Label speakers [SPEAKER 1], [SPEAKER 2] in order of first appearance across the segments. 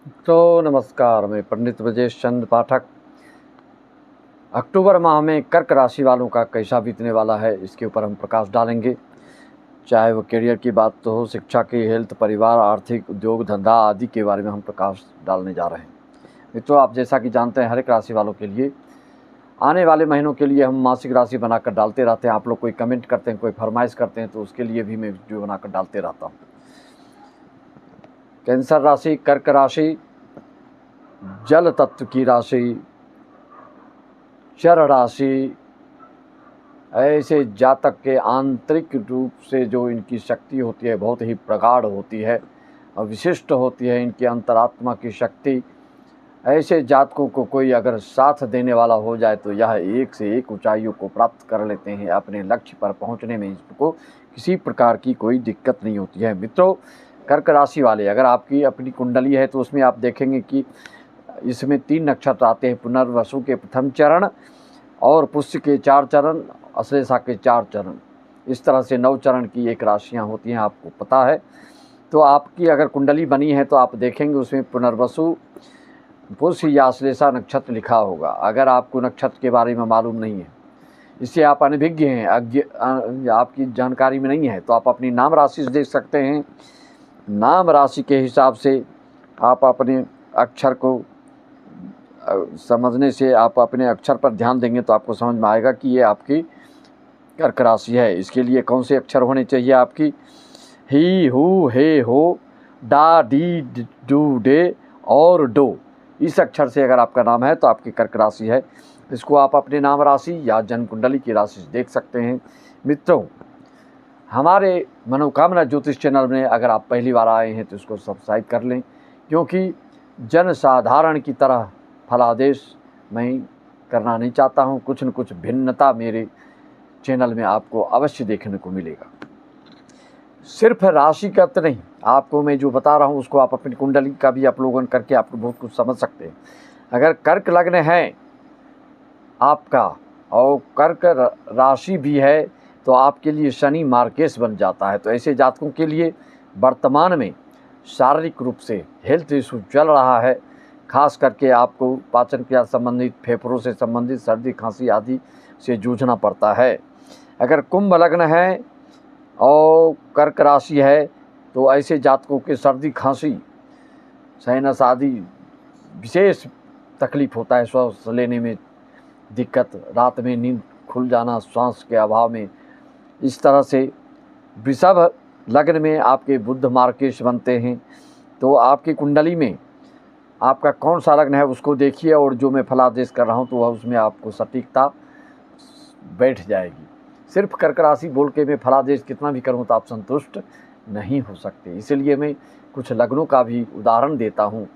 [SPEAKER 1] तो नमस्कार, मैं पंडित ब्रजेश चंद्र पाठक। अक्टूबर माह में कर्क राशि वालों का कैसा बीतने वाला है, इसके ऊपर हम प्रकाश डालेंगे। चाहे वो करियर की बात तो हो, शिक्षा की, हेल्थ, परिवार, आर्थिक, उद्योग, धंधा आदि के बारे में हम प्रकाश डालने जा रहे हैं। मित्रों, आप जैसा कि जानते हैं, हर एक राशि वालों के लिए आने वाले महीनों के लिए हम मासिक राशि बनाकर डालते रहते हैं। आप लोग कोई कमेंट करते हैं, कोई फरमाइश करते हैं, तो उसके लिए भी मैं वीडियो बनाकर डालते रहता हूँ। कैंसर राशि, कर्क राशि, जल तत्व की राशि, चर राशि, ऐसे जातक के आंतरिक रूप से जो इनकी शक्ति होती है बहुत ही प्रगाढ़ होती है और विशिष्ट होती है। इनकी अंतरात्मा की शक्ति, ऐसे जातकों को कोई अगर साथ देने वाला हो जाए तो यह एक से एक ऊंचाइयों को प्राप्त कर लेते हैं। अपने लक्ष्य पर पहुंचने में इसको किसी प्रकार की कोई दिक्कत नहीं होती है। मित्रों, कर्क राशि वाले, अगर आपकी अपनी कुंडली है तो उसमें आप देखेंगे कि इसमें 3 नक्षत्र आते हैं। पुनर्वसु के प्रथम चरण और पुष्य के 4 चरण, अश्लेषा के 4 चरण, इस तरह से 9 चरण की एक राशियां होती हैं, आपको पता है। तो आपकी अगर कुंडली बनी है तो आप देखेंगे उसमें पुनर्वसु, पुष्य या अश्लेषा नक्षत्र लिखा होगा। अगर आपको नक्षत्र के बारे में मालूम नहीं है, इससे आप अनभिज्ञ हैं, आपकी जानकारी में नहीं है, तो आप अपनी नाम राशि से देख सकते हैं। नाम राशि के हिसाब से आप अपने अक्षर को समझने से, आप अपने अक्षर पर ध्यान देंगे तो आपको समझ में आएगा कि ये आपकी कर्क राशि है। इसके लिए कौन से अक्षर होने चाहिए आपकी? ही, हु, हे, हो, डा, डी, डू, डे और डो। इस अक्षर से अगर आपका नाम है तो आपकी कर्क राशि है। इसको आप अपने नाम राशि या जन्म कुंडली की राशि से देख सकते हैं। मित्रों, हमारे मनोकामना ज्योतिष चैनल में अगर आप पहली बार आए हैं तो इसको सब्सक्राइब कर लें, क्योंकि जन साधारण की तरह फलादेश मैं करना नहीं चाहता हूं। कुछ न कुछ भिन्नता मेरे चैनल में आपको अवश्य देखने को मिलेगा। सिर्फ राशिगत नहीं, आपको मैं जो बता रहा हूं उसको आप अपनी कुंडली का भी अवलोकन करके आपको बहुत कुछ समझ सकते हैं। अगर कर्क लग्न है आपका और कर्क राशि भी है तो आपके लिए शनि मार्केश बन जाता है। तो ऐसे जातकों के लिए वर्तमान में शारीरिक रूप से हेल्थ इशू चल रहा है। खास करके आपको पाचन क्रिया संबंधित, फेफड़ों से संबंधित, सर्दी खांसी आदि से जूझना पड़ता है। अगर कुंभ लग्न है और कर्क राशि है तो ऐसे जातकों के सर्दी खांसी, साइनस आदि विशेष तकलीफ होता है, श्वास लेने में दिक्कत, रात में नींद खुल जाना श्वास के अभाव में। इस तरह से वृषभ लग्न में आपके बुध मार्केश बनते हैं। तो आपकी कुंडली में आपका कौन सा लग्न है उसको देखिए, और जो मैं फलादेश कर रहा हूँ तो वह उसमें आपको सटीकता बैठ जाएगी। सिर्फ कर्क राशि बोल के मैं फलादेश कितना भी करूँ तो आप संतुष्ट नहीं हो सकते। इसलिए मैं कुछ लग्नों का भी उदाहरण देता हूँ।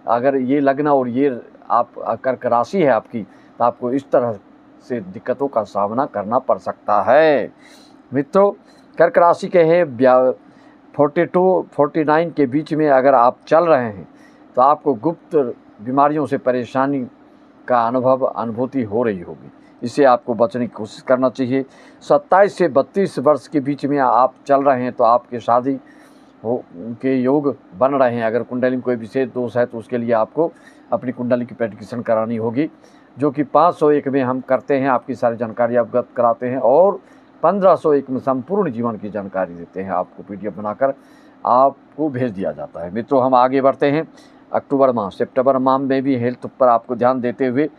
[SPEAKER 1] अगर ये लग्न और ये आप कर्क राशि है आपकी, तो आपको इस तरह से दिक्कतों का सामना करना पड़ सकता है। मित्रों, कर्क राशि के हैं 42-49 के बीच में अगर आप चल रहे हैं तो आपको गुप्त बीमारियों से परेशानी का अनुभूति हो रही होगी। इससे आपको बचने की कोशिश करना चाहिए। 27 से 32 वर्ष के बीच में आप चल रहे हैं तो आपके शादी हो के योग बन रहे हैं। अगर कुंडली में कोई विशेष दोष है तो उसके लिए आपको अपनी कुंडली की प्रेडिक्शन करानी होगी, जो कि 501 में हम करते हैं, आपकी सारी जानकारी अवगत कराते हैं, और 1501 में संपूर्ण जीवन की जानकारी देते हैं। आपको PDF बनाकर आपको भेज दिया जाता है। मित्रों, हम आगे बढ़ते हैं। अक्टूबर माह, सितंबर माह में भी हेल्थ पर आपको ध्यान देते हुए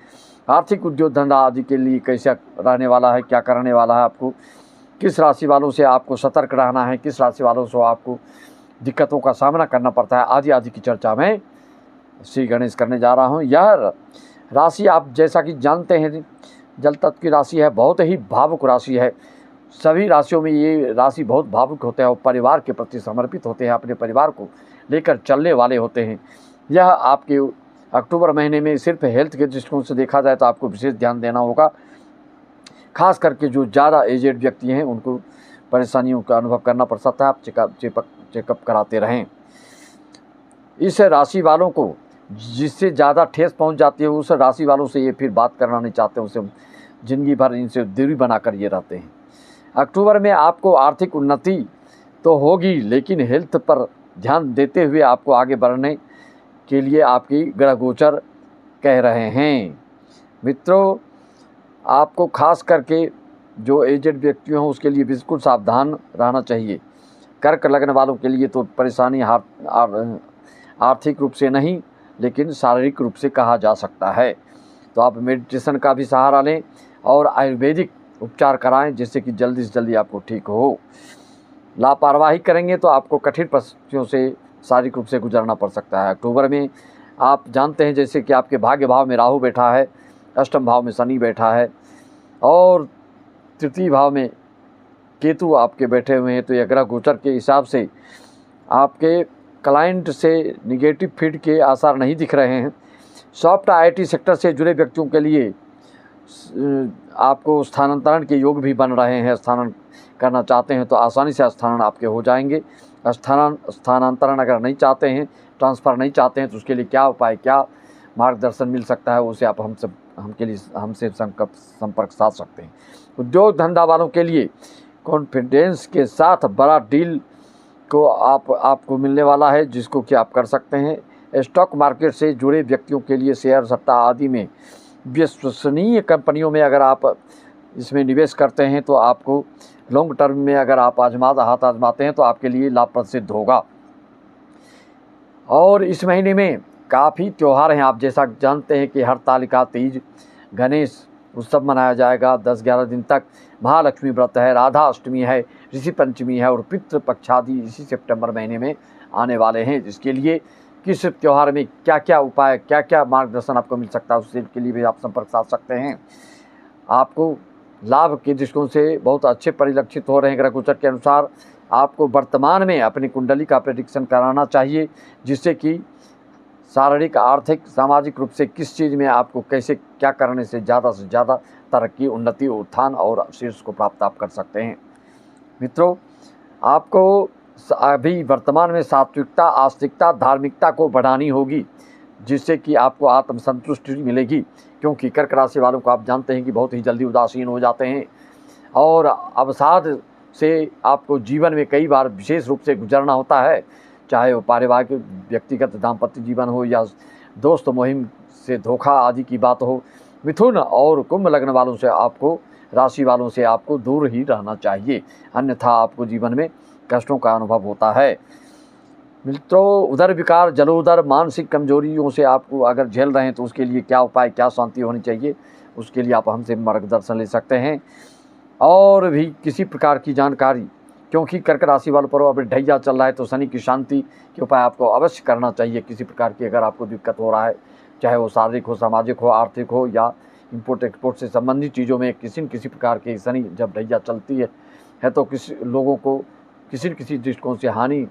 [SPEAKER 1] आर्थिक, उद्योग, धंधा आदि के लिए कैसा रहने वाला है, क्या करने वाला है, आपको किस राशि वालों से आपको सतर्क रहना है, किस राशि वालों से आपको दिक्कतों का सामना करना पड़ता है, आदि आदि की चर्चा मैं श्री गणेश करने जा रहा हूँ। यह राशि आप जैसा कि जानते हैं जल तत्व की राशि है, बहुत ही भावुक राशि है। सभी राशियों में ये राशि बहुत भावुक होते हैं और परिवार के प्रति समर्पित होते हैं, अपने परिवार को लेकर चलने वाले होते हैं। यह आपके अक्टूबर महीने में सिर्फ हेल्थ के दृष्टिकोण से देखा जाए तो आपको विशेष ध्यान देना होगा। खास करके जो ज़्यादा एजेड व्यक्ति हैं उनको परेशानियों का अनुभव करना पड़ सकता है। आप चेकअप कराते रहें। इस राशि वालों को जिससे ज़्यादा ठेस पहुंच जाती है उस राशि वालों से ये फिर बात करना नहीं चाहते, उनसे ज़िंदगी भर इनसे दूरी बनाकर ये रहते हैं। अक्टूबर में आपको आर्थिक उन्नति तो होगी, लेकिन हेल्थ पर ध्यान देते हुए आपको आगे बढ़ने के लिए आपकी ग्रह गोचर कह रहे हैं। मित्रों, आपको खास करके जो एजेड व्यक्ति हों उसके लिए बिल्कुल सावधान रहना चाहिए। कर्क लग्न वालों के लिए तो परेशानी आर्थिक रूप से नहीं लेकिन शारीरिक रूप से कहा जा सकता है। तो आप मेडिटेशन का भी सहारा लें और आयुर्वेदिक उपचार कराएं जिससे कि जल्दी से जल्दी आपको ठीक हो। लापरवाही करेंगे तो आपको कठिन परिस्थितियों से शारीरिक रूप से गुजरना पड़ सकता है। अक्टूबर में आप जानते हैं जैसे कि आपके भाग्य भाव में राहु बैठा है, अष्टम भाव में शनि बैठा है और तृतीय भाव में केतु आपके बैठे हुए हैं। तो यह ग्रह गोचर के हिसाब से आपके क्लाइंट से निगेटिव फीड के आसार नहीं दिख रहे हैं। सॉफ्ट आईटी सेक्टर से जुड़े व्यक्तियों के लिए आपको स्थानांतरण के योग भी बन रहे हैं। स्थानांतरण करना चाहते हैं तो आसानी से स्थानांतरण आपके हो जाएंगे। स्थानांतरण अगर नहीं चाहते हैं, ट्रांसफ़र नहीं चाहते हैं तो उसके लिए क्या उपाय, क्या मार्गदर्शन मिल सकता है, उसे आप हमसे संपर्क साध सकते हैं। उद्योग धंधा वालों के लिए कॉन्फिडेंस के साथ बड़ा डील को आपको मिलने वाला है जिसको कि आप कर सकते हैं। स्टॉक मार्केट से जुड़े व्यक्तियों के लिए शेयर सट्टा आदि में विश्वसनीय कंपनियों में अगर आप इसमें निवेश करते हैं तो आपको लॉन्ग टर्म में अगर आप हाथ आजमाते हैं तो आपके लिए लाभप्रद सिद्ध होगा। और इस महीने में काफ़ी त्यौहार हैं। आप जैसा जानते हैं कि हरतालिका तीज, गणेश उत्सव मनाया जाएगा 10-11 दिन तक। महालक्ष्मी व्रत है, राधा अष्टमी है, ऋषि पंचमी है और पितृपक्ष आदि इसी सितंबर महीने में आने वाले हैं। जिसके लिए किस त्यौहार में क्या क्या उपाय, क्या क्या मार्गदर्शन आपको मिल सकता है उसके लिए भी आप संपर्क साध सकते हैं। आपको लाभ के दृष्टिकोण से बहुत अच्छे परिलक्षित हो रहे हैं। ग्रह गोचर के अनुसार आपको वर्तमान में अपनी कुंडली का प्रेडिक्शन कराना चाहिए जिससे कि शारीरिक, आर्थिक, सामाजिक रूप से किस चीज़ में आपको कैसे क्या करने से ज़्यादा तरक्की, उन्नति, उत्थान और शीर्ष को प्राप्त आप कर सकते हैं। मित्रों, आपको अभी वर्तमान में सात्विकता, आस्तिकता, धार्मिकता को बढ़ानी होगी जिससे कि आपको आत्मसंतुष्टि मिलेगी। क्योंकि कर्क राशि वालों को आप जानते हैं कि बहुत ही जल्दी उदासीन हो जाते हैं और अवसाद से आपको जीवन में कई बार विशेष रूप से गुजरना होता है, चाहे वो पारिवारिक, व्यक्तिगत, दाम्पत्य जीवन हो या दोस्त मुहिम से धोखा आदि की बात हो। मिथुन और कुंभ लग्न वालों से आपको, राशि वालों से आपको दूर ही रहना चाहिए, अन्यथा आपको जीवन में कष्टों का अनुभव होता है। मित्रों, उदर विकार, जलोदर, मानसिक कमजोरियों से आपको अगर झेल रहे हैं तो उसके लिए क्या उपाय, क्या शांति होनी चाहिए, उसके लिए आप हमसे मार्गदर्शन ले सकते हैं। और भी किसी प्रकार की जानकारी, क्योंकि कर्क राशि वालों पर अभी ढैया चल रहा है तो शनि की शांति के उपाय आपको अवश्य करना चाहिए। किसी प्रकार की अगर आपको दिक्कत हो रहा है, चाहे वो शारीरिक हो, सामाजिक हो, आर्थिक हो या इंपोर्ट एक्सपोर्ट से संबंधित चीज़ों में किसी न किसी प्रकार की शनि जब ढैया चलती है तो किसी लोगों को किसी न किसी दृष्टिकोण से हानि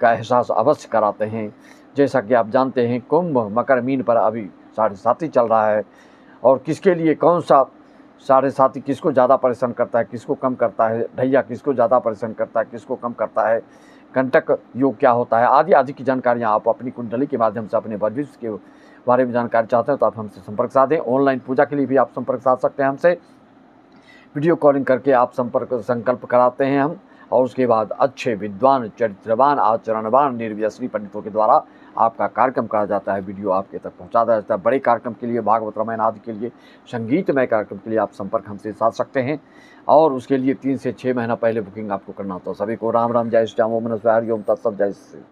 [SPEAKER 1] का एहसास अवश्य कराते हैं। जैसा कि आप जानते हैं कुंभ, मकर, मीन पर अभी 7.5 चल रहा है और किसके लिए कौन सा 7.5 किसको ज़्यादा परेशान करता है, किसको कम करता है, ढैया किसको ज़्यादा परेशान करता है, किसको कम करता है, कंटक योग क्या होता है, आदि आदि की जानकारियाँ आप अपनी कुंडली के माध्यम से अपने भविष्य के बारे में जानकारी चाहते हैं तो आप हमसे संपर्क साधें। ऑनलाइन पूजा के लिए भी आप संपर्क साध सकते हैं हमसे। वीडियो कॉलिंग करके आप संकल्प कराते हैं हम और उसके बाद अच्छे विद्वान, चरित्रवान, आचरणवान, निर्व्यसनी पंडितों के द्वारा आपका कार्यक्रम करा जाता है, वीडियो आपके तक पहुंचा दिया जाता है। बड़े कार्यक्रम के लिए, भागवत रामायण आदि के लिए, संगीतमय कार्यक्रम के लिए आप संपर्क हमसे साध सकते हैं और उसके लिए 3 से 6 महीना पहले बुकिंग आपको करना होता है। सभी को राम राम, जय श्री राम, ओम नमः शिवाय, हरि ओम तत्सत, जय श्री राम।